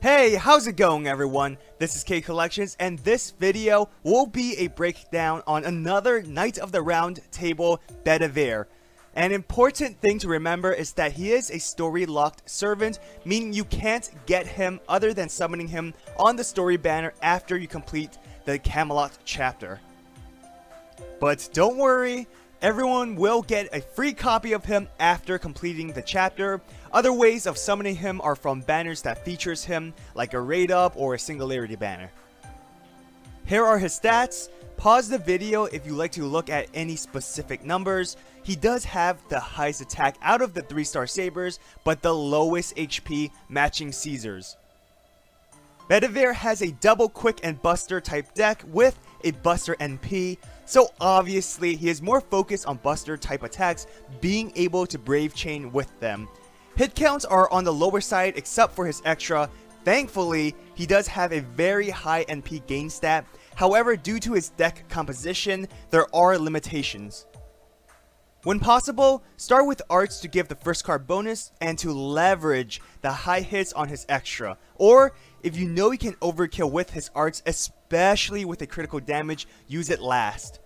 Hey, how's it going everyone? This is K Collections and this video will be a breakdown on another Knight of the Round Table Bedivere. An important thing to remember is that he is a story locked servant, meaning you can't get him other than summoning him on the story banner after you complete the Camelot chapter. But don't worry, everyone will get a free copy of him after completing the chapter. Other ways of summoning him are from banners that features him, like a raid up or a singularity banner. Here are his stats. Pause the video if you like to look at any specific numbers. He does have the highest attack out of the 3-star Sabers, but the lowest HP matching Caesars. Bedivere has a double quick and buster type deck with a buster NP, so obviously he is more focused on buster type attacks, being able to brave chain with them. Hit counts are on the lower side except for his extra. Thankfully, he does have a very high NP gain stat. However, due to his deck composition, there are limitations. When possible, start with arts to give the first card bonus and to leverage the high hits on his extra. Or, if you know you can overkill with his arts, especially with the critical damage, use it last.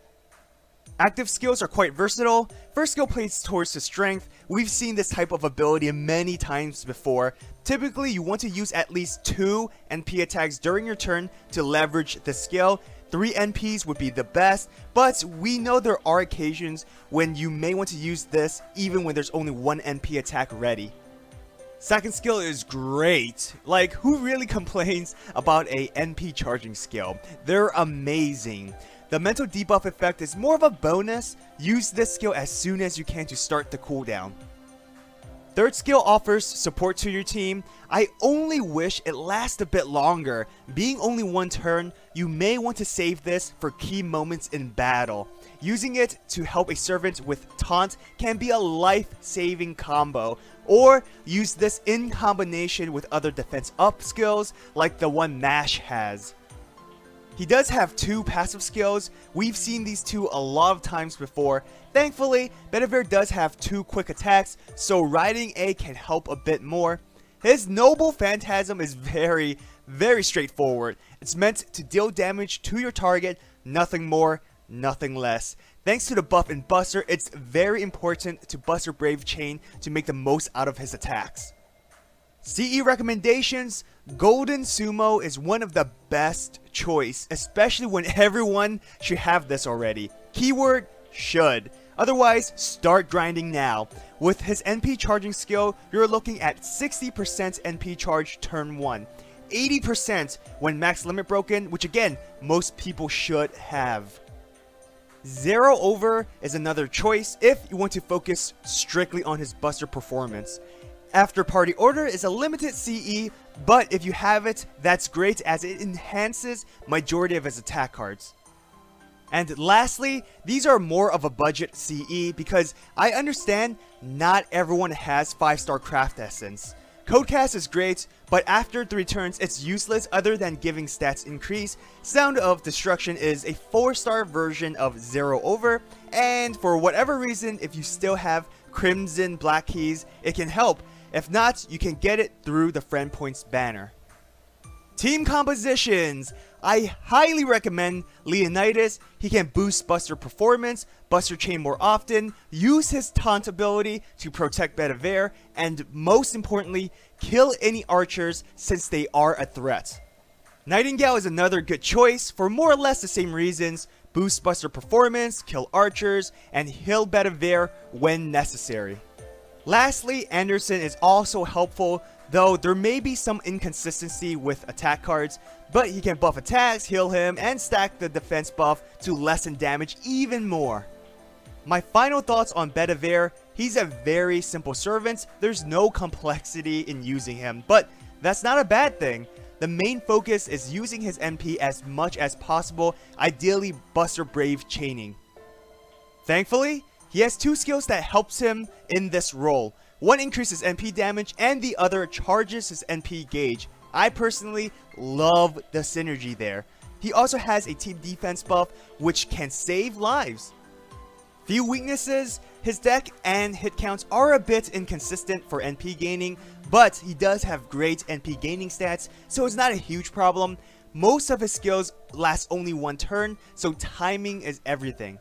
Active skills are quite versatile. First skill plays towards his strength. We've seen this type of ability many times before. Typically, you want to use at least 2 NP attacks during your turn to leverage the skill. 3 NPs would be the best, but we know there are occasions when you may want to use this even when there's only 1 NP attack ready. Second skill is great. Like, who really complains about a NP charging skill? They're amazing. The mental debuff effect is more of a bonus. Use this skill as soon as you can to start the cooldown. Third skill offers support to your team. I only wish it lasts a bit longer. Being only 1 turn, you may want to save this for key moments in battle. Using it to help a servant with taunt can be a life-saving combo. Or use this in combination with other defense up skills like the one Nash has. He does have 2 passive skills. We've seen these 2 a lot of times before. Thankfully, Bedivere does have 2 quick attacks, so riding A can help a bit more. His Noble Phantasm is very straightforward. It's meant to deal damage to your target, nothing more, nothing less. Thanks to the buff in Buster, it's very important to Buster Brave Chain to make the most out of his attacks. CE recommendations: Golden Sumo is one of the best choice, especially when everyone should have this already. Keyword: should. Otherwise, start grinding now. With his NP charging skill, you're looking at 60% NP charge turn 1. 80% when max limit broken, which again, most people should have. 0 over is another choice if you want to focus strictly on his buster performance. After party order is a limited CE, but if you have it, that's great as it enhances majority of his attack cards. And lastly, these are more of a budget CE because I understand not everyone has 5-star craft essence. Codecast is great, but after 3 turns it's useless other than giving stats increase. Sound of Destruction is a 4-star version of 0 over, and for whatever reason, if you still have Crimson Black Keys, it can help. If not, you can get it through the Friend Points banner. Team compositions. I highly recommend Leonidas. He can boost Buster performance, Buster Chain more often, use his taunt ability to protect Bedivere, and most importantly, kill any archers since they are a threat. Nightingale is another good choice for more or less the same reasons. Boost Buster performance, kill archers, and heal Bedivere when necessary. Lastly, Anderson is also helpful, though there may be some inconsistency with attack cards, but he can buff attacks, heal him, and stack the defense buff to lessen damage even more. My final thoughts on Bedivere: he's a very simple servant, there's no complexity in using him, but that's not a bad thing. The main focus is using his MP as much as possible, ideally Buster Brave chaining. Thankfully, he has 2 skills that helps him in this role. One increases NP damage and the other charges his NP gauge. I personally love the synergy there. He also has a team defense buff which can save lives. Few weaknesses: his deck and hit counts are a bit inconsistent for NP gaining, but he does have great NP gaining stats, so it's not a huge problem. Most of his skills last only one turn, so timing is everything.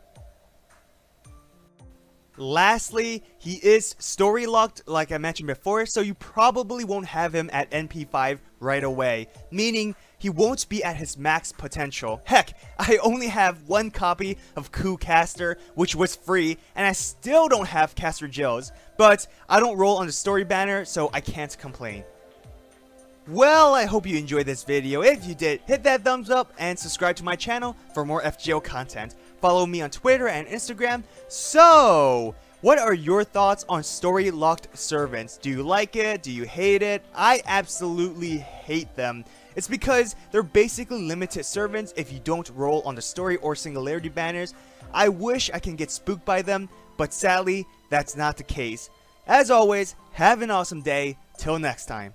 Lastly, he is story locked like I mentioned before, so you probably won't have him at NP5 right away, meaning he won't be at his max potential. Heck, I only have one copy of Coup Caster, which was free, and I still don't have Caster Jills, but I don't roll on the story banner, so I can't complain. Well, I hope you enjoyed this video. If you did, hit that thumbs up and subscribe to my channel for more FGO content. Follow me on Twitter and Instagram. So, what are your thoughts on story locked servants? Do you like it? Do you hate it? I absolutely hate them. It's because they're basically limited servants if you don't roll on the story or singularity banners. I wish I can get spooked by them, but sadly, that's not the case. As always, have an awesome day. Till next time.